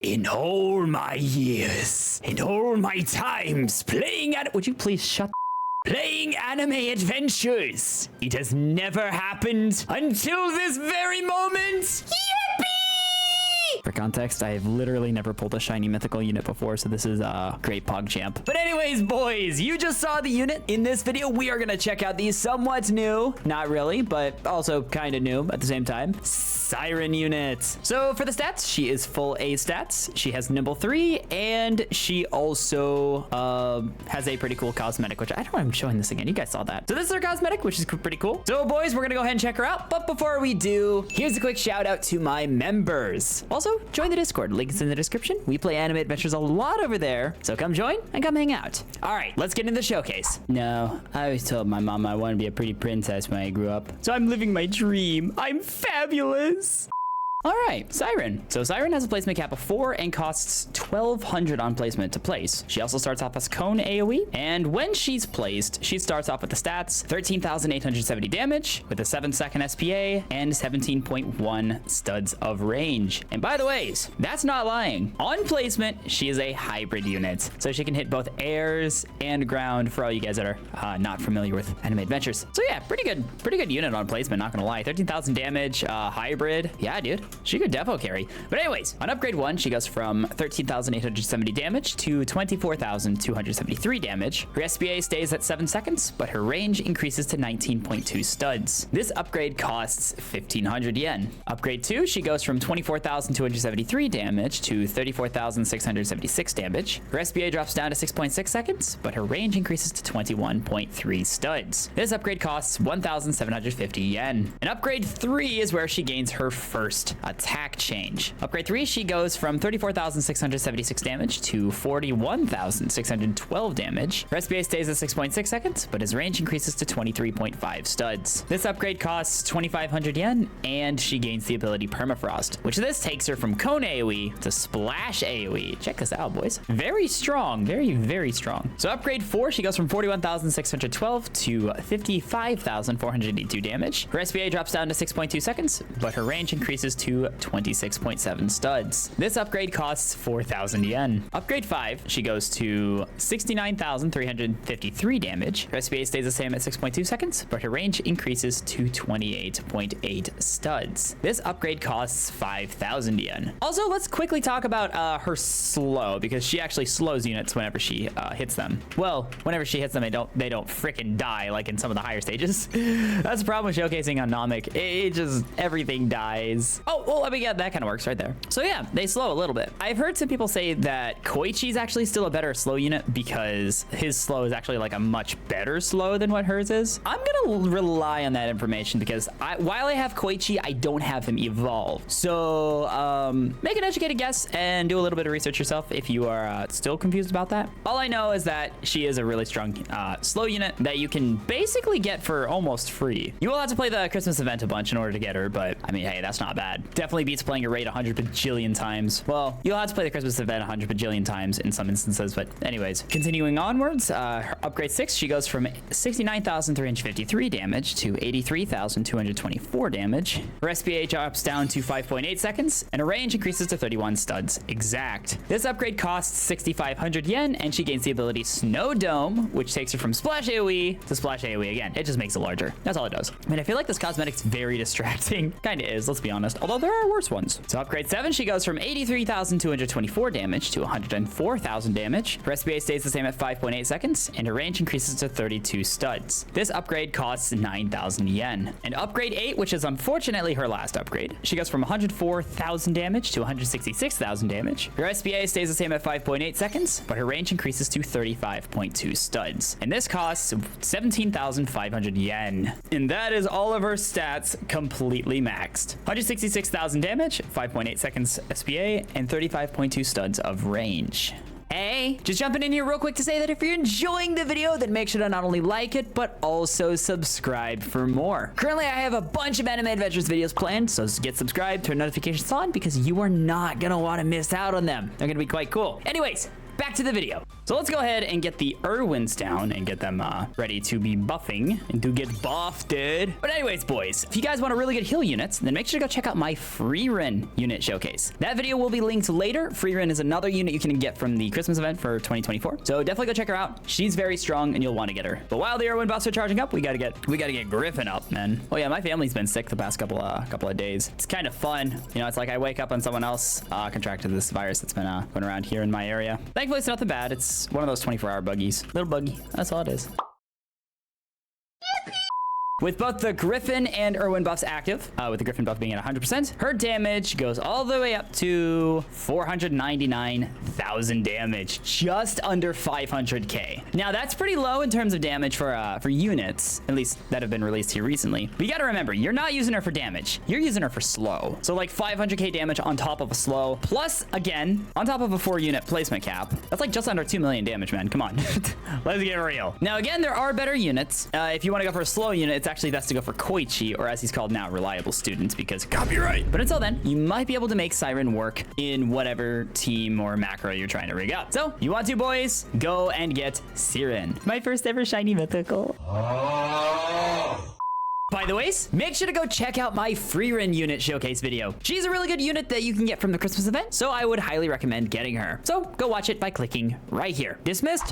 In all my years, in all my times playing at... Would you please shut playing anime adventures, it has never happened until this very moment. Yippee! For context, I have literally never pulled a shiny mythical unit before, so this is a great PogChamp. But anyways, boys, you just saw the unit. In this video, we are gonna check out these somewhat new, not really, but also kind of new at the same time, SIREN unit. So for the stats, she is full A stats. She has Nimble 3, and she also has a pretty cool cosmetic, which I don't know why I'm showing this again. You guys saw that. So this is her cosmetic, which is pretty cool. So boys, we're gonna go ahead and check her out. But before we do, here's a quick shout out to my members. Also, join the Discord. Link is in the description. We play anime adventures a lot over there. So come join and come hang out. All right, let's get into the showcase. No, I always told my mom I wanted to be a pretty princess when I grew up. So I'm living my dream. I'm fabulous. All right, SIREN. So SIREN has a placement cap of 4 and costs 1,200 on placement to place. She also starts off as Cone AoE, and when she's placed, she starts off with the stats 13,870 damage with a 7-second SPA and 17.1 studs of range. And by the ways, that's not lying. On placement, she is a hybrid unit, so she can hit both airs and ground for all you guys that are not familiar with anime adventures. So yeah, pretty good unit on placement, not gonna lie. 13,000 damage, hybrid. Yeah, dude. She could defo carry. But anyways, on upgrade 1, she goes from 13,870 damage to 24,273 damage. Her SPA stays at 7 seconds, but her range increases to 19.2 studs. This upgrade costs 1,500 yen. Upgrade 2, she goes from 24,273 damage to 34,676 damage. Her SPA drops down to 6.6 seconds, but her range increases to 21.3 studs. This upgrade costs 1,750 yen. And upgrade 3 is where she gains her first attack change. Upgrade 3, she goes from 34,676 damage to 41,612 damage. Her SPA stays at 6.6 seconds, but his range increases to 23.5 studs. This upgrade costs 2,500 yen, and she gains the ability Permafrost, which this takes her from Cone AoE to Splash AoE. Check this out, boys. Very strong, very strong. So upgrade 4, she goes from 41,612 to 55,482 damage. Her SPA drops down to 6.2 seconds, but her range increases to 26.7 studs. This upgrade costs 4,000 yen. Upgrade 5, she goes to 69,353 damage. Her SPA stays the same at 6.2 seconds, but her range increases to 28.8 studs. This upgrade costs 5,000 yen. Also, let's quickly talk about her slow, because she actually slows units whenever she hits them. Well, whenever she hits them, they don't frickin' die like in some of the higher stages. That's the problem with showcasing on Namek. It just, everything dies. Oh, well, I mean, yeah, that kind of works right there. So yeah, they slow a little bit. I've heard some people say that Koichi's actually still a better slow unit because his slow is actually like a much better slow than what hers is. I'm gonna rely on that information because while I have Koichi, I don't have him evolved. So make an educated guess and do a little bit of research yourself if you are still confused about that. All I know is that she is a really strong slow unit that you can basically get for almost free. You will have to play the Christmas event a bunch in order to get her, but I mean, hey, that's not bad. Definitely beats playing your raid 100 bajillion times. Well, you'll have to play the Christmas event 100 bajillion times in some instances, but anyways. Continuing onwards, upgrade 6, she goes from 69,353 damage to 83,224 damage. Her SPA drops down to 5.8 seconds, and her range increases to 31 studs exact. This upgrade costs 6,500 yen, and she gains the ability Snow Dome, which takes her from Splash AoE to Splash AoE again. It just makes it larger. That's all it does. I mean, I feel like this cosmetic's very distracting. Kinda is, let's be honest. Although there are worse ones. So upgrade 7, she goes from 83,224 damage to 104,000 damage. Her SPA stays the same at 5.8 seconds, and her range increases to 32 studs. This upgrade costs 9,000 yen. And upgrade 8, which is unfortunately her last upgrade, she goes from 104,000 damage to 166,000 damage. Her SPA stays the same at 5.8 seconds, but her range increases to 35.2 studs. And this costs 17,500 yen. And that is all of her stats completely maxed. 166,000 damage, 5.8 seconds SPA, and 35.2 studs of range. Hey, just jumping in here real quick to say that if you're enjoying the video, then make sure to not only like it, but also subscribe for more. Currently, I have a bunch of Anime Adventures videos planned, so get subscribed, turn notifications on, because you are not gonna wanna miss out on them. They're gonna be quite cool. Anyways, back to the video. So let's go ahead and get the Irwins down and get them ready to be buffing and to get buffed. But anyways, boys, if you guys want a really good heal units, then make sure to go check out my SIREN unit showcase. That video will be linked later. SIREN is another unit you can get from the Christmas event for 2024. So definitely go check her out. She's very strong and you'll want to get her. But while the Irwin buffs are charging up, we gotta get Griffin up, man. Oh yeah, my family's been sick the past couple of days. It's kind of fun. You know, it's like I wake up and someone else contracted this virus that's been going around here in my area. Thankfully, it's nothing bad. It's one of those 24-hour buggies. Little buggy. That's all it is. With both the Griffin and Irwin buffs active, with the Griffin buff being at 100%, her damage goes all the way up to 499,000 damage, just under 500k. Now that's pretty low in terms of damage for units, at least that have been released here recently. But you gotta remember, you're not using her for damage. You're using her for slow. So like 500k damage on top of a slow, plus again, on top of a 4-unit placement cap. That's like just under 2 million damage, man. Come on. Let's get real. Now again, there are better units. If you wanna go for a slow unit, it's actually best to go for Koichi, or as he's called now, Reliable Student, because copyright. But until then, you might be able to make SIREN work in whatever team or macro you're trying to rig up. So, you want to, boys? Go and get SIREN. My first ever shiny mythical. By the way, make sure to go check out my SIREN unit showcase video. She's a really good unit that you can get from the Christmas event, so I would highly recommend getting her. So, go watch it by clicking right here. Dismissed.